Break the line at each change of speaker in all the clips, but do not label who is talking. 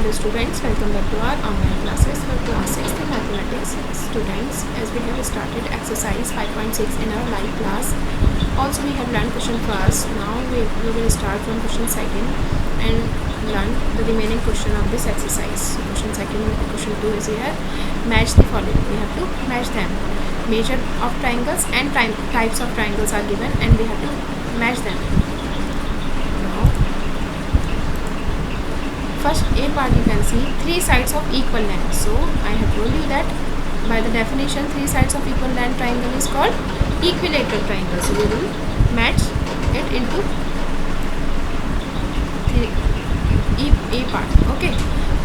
Hello students, welcome back to our online classes for class 6th in mathematics. Students, as we have started exercise 5.6 in our live class, also we have learned question first. Now we will start from question second and learn the remaining question of this exercise. So question second and question 2 is here. Match the following. We have to match them. Measure of triangles and types of triangles are given and we have to match them. First A part you can see 3 sides of equal length. So I have told you that by the definition 3 sides of equal length triangle is called equilateral triangle. So we will match it into A part. Okay.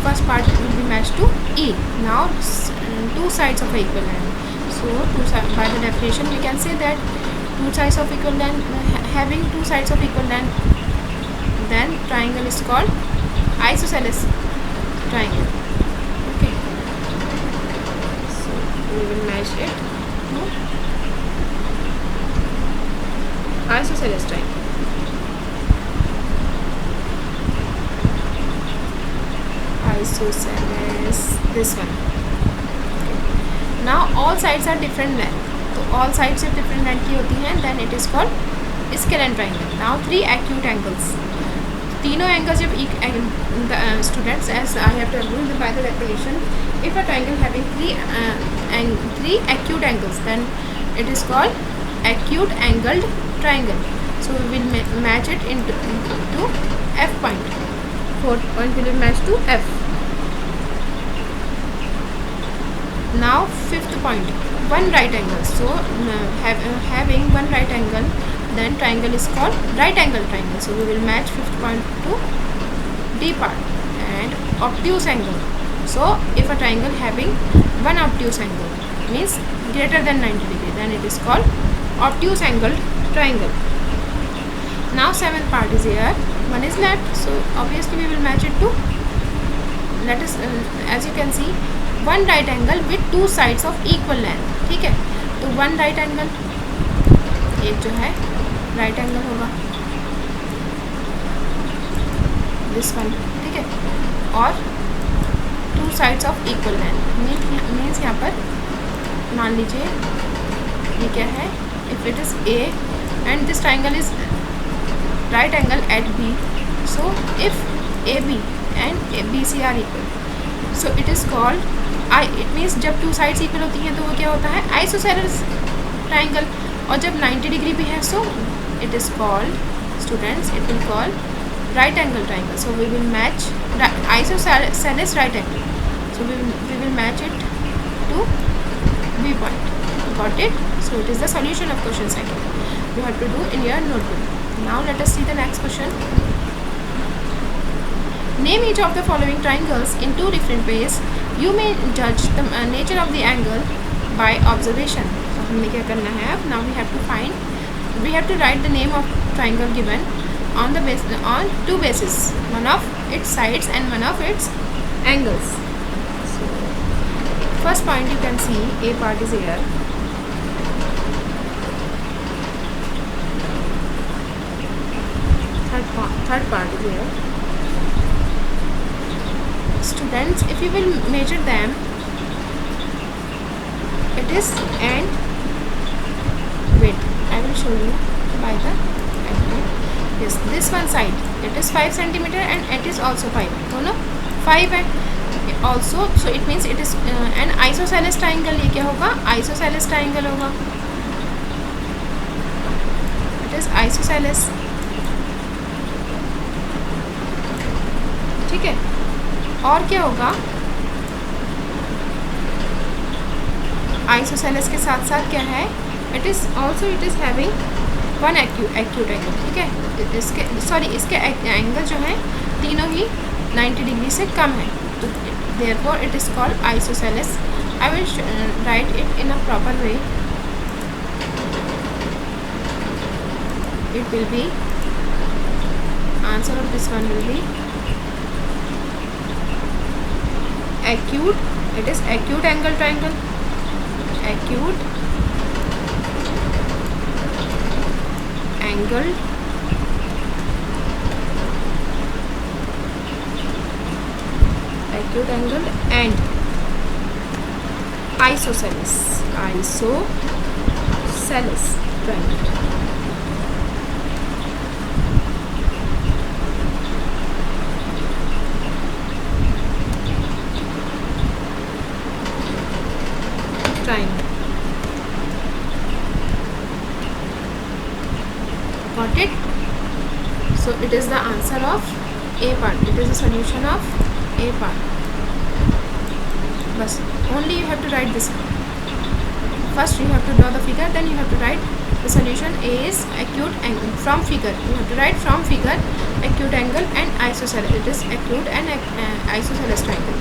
First part will be matched to E. Now 2 sides of equal length. So by the definition we can say that 2 sides of equal length, having 2 sides of equal length, then triangle is called isosceles triangle. Okay, so we will match it to isosceles triangle. Isosceles, this one. Okay. Now all sides are different length. तो all sides जब different length की होती हैं, then it is called scalene triangle. Now 3 acute angles. तीनों angles जब students as I have to rule by the definition if a triangle having three acute angles then it is called acute angled triangle. So we will match it in to F point. Fourth point will match to F. Now fifth point one right angle. So having one right angle, then triangle is called right angle triangle. So we will match fifth point to D part. And obtuse angle. So if a triangle having one obtuse angle means greater than 90 degree, then it is called obtuse angle triangle. Now seventh part is here. One is left, so obviously we will match it to, let us as you can see, one right angle with 2 sides of equal length. ठीक है, तो one right angle, एक जो है right angle होगा this one. ठीक है, और 2 sides of equal length means यहाँ पर मान लीजिए ये क्या है, if it is A and this triangle is right angle at B. So if A B and B C are equal, so it is called it means जब 2 sides equal होती हैं तो वो क्या होता है, आइसोसेलेस ट्राइंगल. और जब 90 डिग्री भी है, सो it is called, students, it will call right angle triangle. So we will match isosceles right angle. So we will match it to B point. Got it? So it is the solution of question second. You have to do in your notebook. Now let us see the next question. Name each of the following triangles in 2 different ways. You may judge the nature of the angle by observation. So हमने क्या करना है अब? Now we have to write the name of triangle given on two bases, one of its sides and one of its angles. So first point you can see A part is here. Third part is here. Students, if you will measure them, it is and width. I will show you by the angle. Yes, this one side it is 5 centimeter and it is also 5. दोनों 5 है also. So it means it is an isosceles triangle. ये क्या होगा, isosceles triangle होगा. It is isosceles. ठीक है, और क्या होगा, isosceles के साथ साथ क्या है, it is having one acute angle. ठीक है, इसके एंगल जो है तीनों ही 90 डिग्री से कम है, तो therefore it is called isosceles. I will write it in a proper way. It will be, answer of this one will be acute. It is acute angle triangle. Acute angled acute angle and isosceles triangle. Got it? So it is the answer of A part. It is the solution of A part. Bas, only you have to write this. First you have to draw the figure, then you have to write the solution. A is acute angle. From figure you have to write from figure acute angle and isosceles. It is acute and isosceles triangle.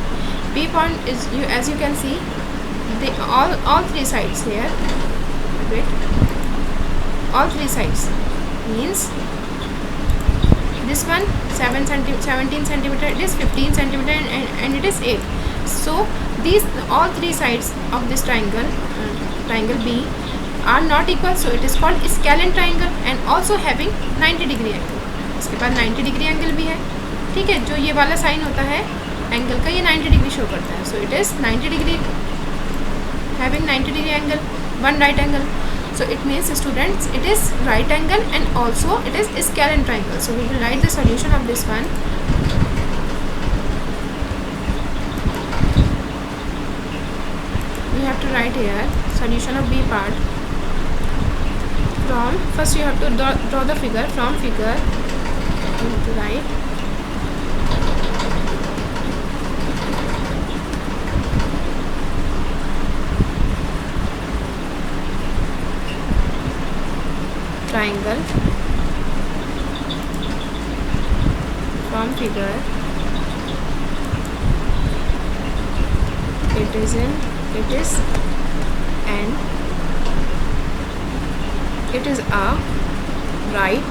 B point is, as you can see, all three sides here. Wait, all three sides means this one 17 centimeter, it is 15 centimeter, and it is 8. So these all three sides of this triangle B are not equal, so it is called scalene triangle and also having 90 degree angle. इसके बाद 90 degree angle भी है, ठीक है. जो ये वाला sign होता है एंगल का, ये 90 डिग्री शो करता है. सो it is 90 degree, having 90 degree angle, one right angle. So it means, students, it is right angle and also it is scalene triangle. So we will write the solution of this one. We have to write here solution of B part. From first you have to draw the figure. From figure you have to write triangle. From figure it is an it is a right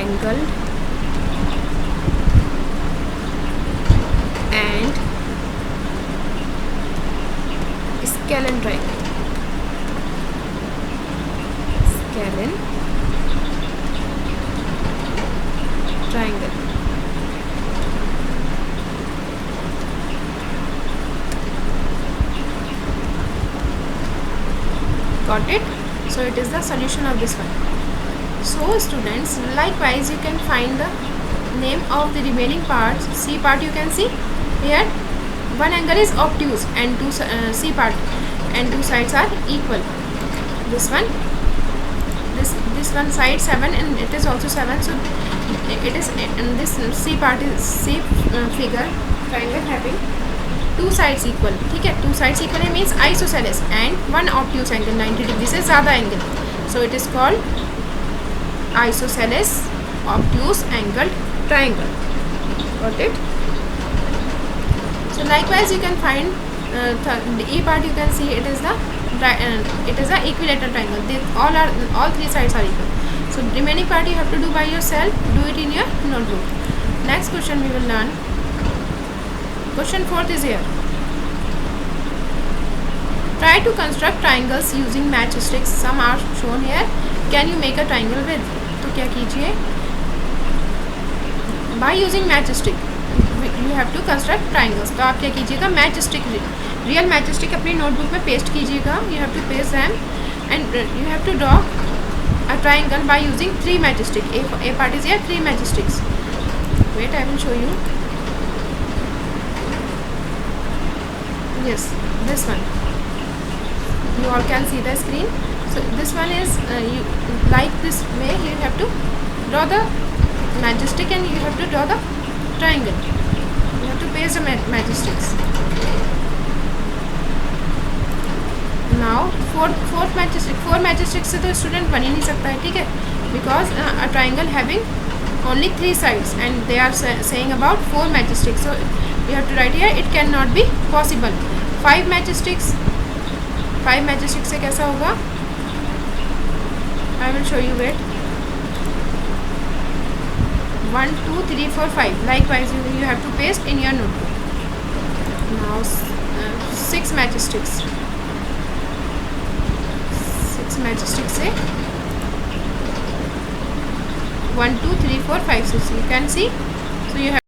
angle and scalene triangle. Scalene triangle. Got it? So it is the solution of this one. So students, likewise you can find the name of the remaining parts. C part you can see here, one angle is obtuse and two C part and two sides are equal. This one side 7 and it is also 7. So it is, and this C part is C figure triangle having two sides equal, ठीक है. two sides equal means isosceles and one obtuse angle 90 degree से ज़्यादा angle. So it is called isosceles obtuse angle triangle. Got it? So likewise you can find the E part. You can see it is the equilateral triangle. All three sides are equal. So remaining part you have to do by yourself. Do it in your notebook. Next question we will learn. Question 4th is here. Try to construct triangles using matchsticks. Some are shown here. Can you make a triangle with? तो क्या कीजिए? By using matchstick, you have to construct triangles. तो आप क्या कीजिएगा? Matchstick, real matchstick अपनी notebook में paste कीजिएगा. You have to paste them and you have to draw a triangle by using 3 matchsticks. A part is here, 3 matchsticks. Wait, I will show you. Yes, this one. You all can see the screen. So this one is you like this way. You have to draw the matchstick and you have to draw the triangle. You have to paste the matchsticks. Now fourth matchstick. 4 matchsticks से तो student बन ही नहीं सकता है, ठीक है? Because a triangle having only 3 sides and they are saying about 4 matchsticks. So you have to write here it cannot be possible. 5 matchsticks. 5 matchsticks से कैसा होगा? I will show you. Wait. 1 2 3 4 5. Likewise you have to paste in your notebook. Now 6 matchsticks. 6 matchsticks से 1 2 3 4 5 6. You can see. So you have